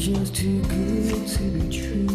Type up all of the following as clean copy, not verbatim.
just too good to be true.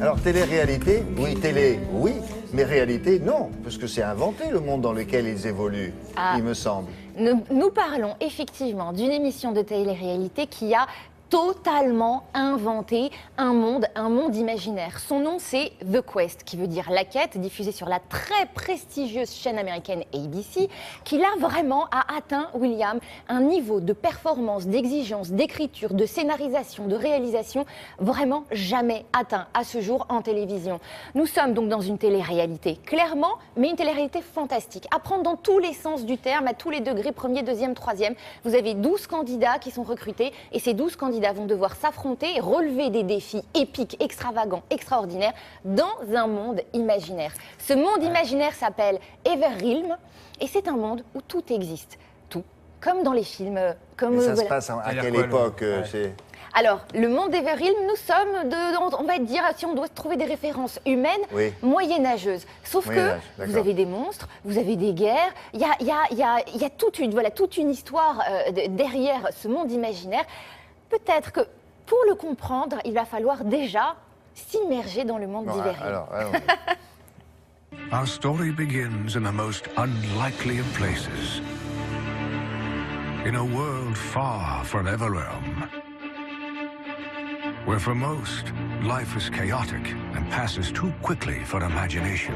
Alors, télé-réalité, oui, télé, oui, mais réalité, non, parce que c'est inventé le monde dans lequel ils évoluent, il me semble. Nous parlons effectivement d'une émission de télé-réalité qui a totalement inventé un monde imaginaire. Son nom, c'est The Quest, qui veut dire la quête, diffusée sur la très prestigieuse chaîne américaine ABC, qui là vraiment a atteint, William, un niveau de performance, d'exigence, d'écriture, de scénarisation, de réalisation vraiment jamais atteint à ce jour en télévision. Nous sommes donc dans une télé-réalité, clairement, mais une télé-réalité fantastique. À prendre dans tous les sens du terme, à tous les degrés, premier, deuxième, troisième. Vous avez 12 candidats qui sont recrutés et ces 12 candidats vont devoir s'affronter et relever des défis épiques, extravagants, extraordinaires dans un monde imaginaire. Ce monde imaginaire s'appelle Everrealm et c'est un monde où tout existe. Tout. Comme dans les films. Comme, mais ça se passe à quelle époque Alors, le monde d'Everrealm, nous sommes, on va dire, si on doit trouver des références humaines, moyenâgeuses. Sauf que vous avez des monstres, vous avez des guerres, il y a toute une histoire derrière ce monde imaginaire. Peut-être que pour le comprendre, il va falloir déjà s'immerger dans le monde d'Everrealm. Our story begins in the most unlikely of places. In a world far from Everrealm. Where for most, life is chaotic and passes too quickly for imagination.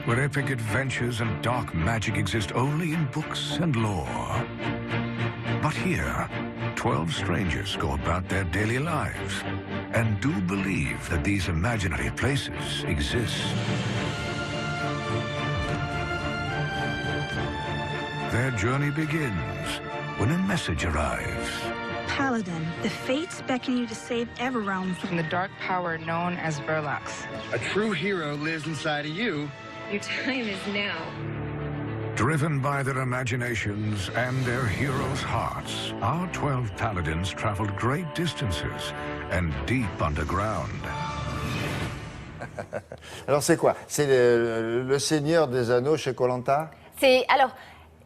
Where epic adventures and dark magic exist only in books and lore. But here, 12 strangers go about their daily lives and do believe that these imaginary places exist. Their journey begins when a message arrives. Paladin, the fates beckon you to save Everrealm from the dark power known as Verlax. A true hero lives inside of you. Your time is now. Driven by their imaginations and their heroes' hearts, our 12 paladins traveled great distances and deep underground. Alors c'est quoi? C'est le Seigneur des Anneaux chez Koh-Lanta? Alors,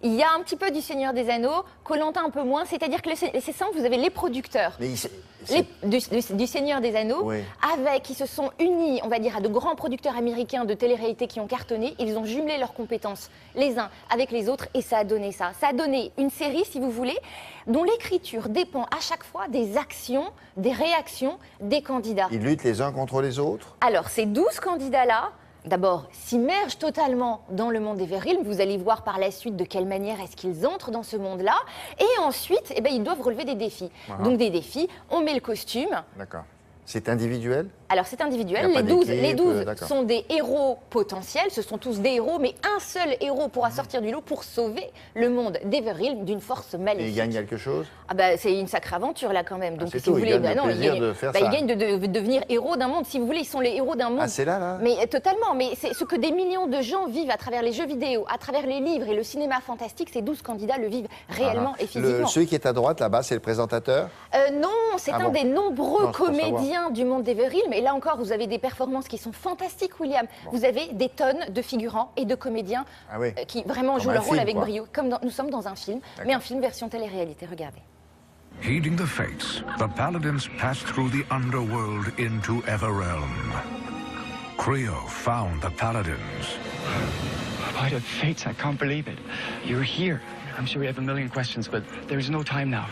il y a un petit peu du Seigneur des Anneaux, Koh-Lanta un peu moins, c'est-à-dire que c'est simple, vous avez les producteurs du Seigneur des Anneaux, qui se sont unis, on va dire, à de grands producteurs américains de télé-réalité qui ont cartonné. Ils ont jumelé leurs compétences les uns avec les autres et ça a donné ça. Ça a donné une série, si vous voulez, dont l'écriture dépend à chaque fois des actions, des réactions des candidats. Ils luttent les uns contre les autres? Alors, ces 12 candidats-là, d'abord, s'immergent totalement dans le monde d'Everrealm. Vous allez voir par la suite de quelle manière est-ce qu'ils entrent dans ce monde-là. Et ensuite, ils doivent relever des défis. Donc des défis, on met le costume. D'accord. C'est individuel? Alors c'est individuel, les 12 sont des héros potentiels, ce sont tous des héros, mais un seul héros pourra sortir du lot pour sauver le monde d'Everrealm d'une force maléfique. Et il gagne quelque chose? C'est une sacrée aventure là quand même. Donc si vous voulez, il gagne de devenir héros d'un monde. Si vous voulez, ils sont les héros d'un monde. Ah c'est là? Mais totalement, mais c'est ce que des millions de gens vivent à travers les jeux vidéo, à travers les livres et le cinéma fantastique. Ces 12 candidats le vivent réellement et physiquement. Celui qui est à droite là-bas, c'est le présentateur? Non, c'est un des nombreux comédiens du monde d'Everrealm. Et là encore, vous avez des performances qui sont fantastiques, William. Vous avez des tonnes de figurants et de comédiens qui vraiment jouent leur rôle avec brio. Nous sommes dans un film, mais un film version télé-réalité. Regardez. Heeding the fates, the paladins passed through the underworld into Everrealm. Creo found the paladins. By the fates, I can't believe it. You're here. I'm sure we have a million questions, but there is no time now.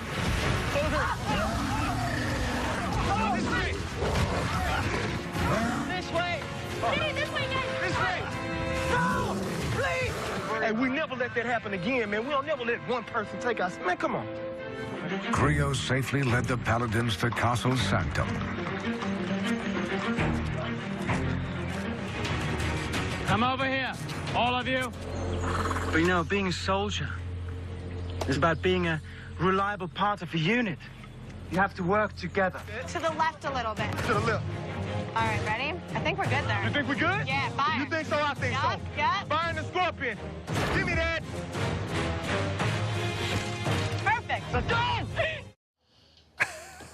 We never let that happen again, man. We'll never let one person take us. Man, come on. Creo safely led the paladins to Castle Sanctum. Come over here, all of you. But you know, being a soldier is about being a reliable part of a unit. You have to work together. To the left a little bit. To the left. All right, ready? I think we're good there. You think we're good? Yeah, fire. You think so? I think so. Yeah. Fire the scorpion. Give me that. Perfect. Let's go!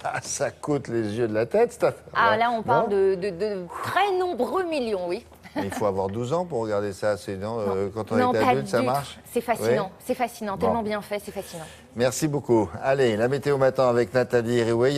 Ah, ça coûte les yeux de la tête, cette affaire. Ah, là, on parle de très nombreux millions, oui. Mais il faut avoir 12 ans pour regarder ça. Quand on Non, est pas adulte, ça du tout. marche? C'est fascinant, Oui. c'est fascinant, Bon. tellement bien fait, c'est fascinant. Merci beaucoup. Allez, la météo matin avec Nathalie Rioué.